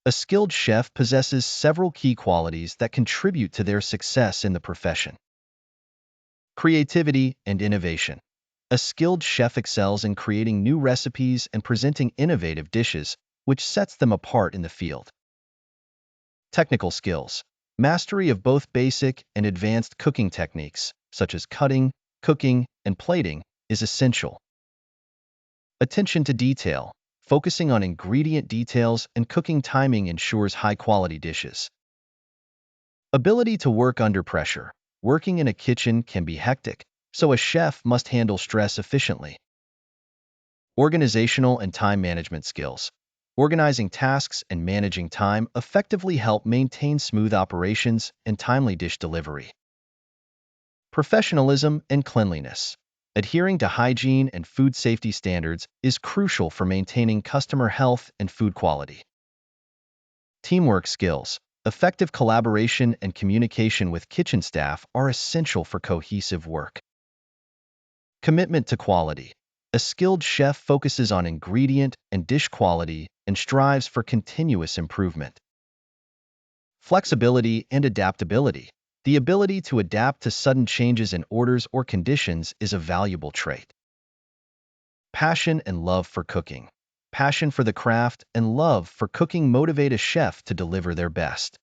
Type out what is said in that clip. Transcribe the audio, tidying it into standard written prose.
A skilled chef possesses several key qualities that contribute to their success in the profession. Creativity and innovation. A skilled chef excels in creating new recipes and presenting innovative dishes, which sets them apart in the field. Technical skills. Mastery of both basic and advanced cooking techniques, such as cutting, cooking, and plating, is essential. Attention to detail. Focusing on ingredient details and cooking timing ensures high-quality dishes. Ability to work under pressure. Working in a kitchen can be hectic, so a chef must handle stress efficiently. Organizational and time management skills. Organizing tasks and managing time effectively help maintain smooth operations and timely dish delivery. Professionalism and cleanliness. Adhering to hygiene and food safety standards is crucial for maintaining customer health and food quality. Teamwork skills. Effective collaboration and communication with kitchen staff are essential for cohesive work. Commitment to quality. A skilled chef focuses on ingredient and dish quality and strives for continuous improvement. Flexibility and adaptability. The ability to adapt to sudden changes in orders or conditions is a valuable trait. Passion and love for cooking. Passion for the craft and love for cooking motivate a chef to deliver their best.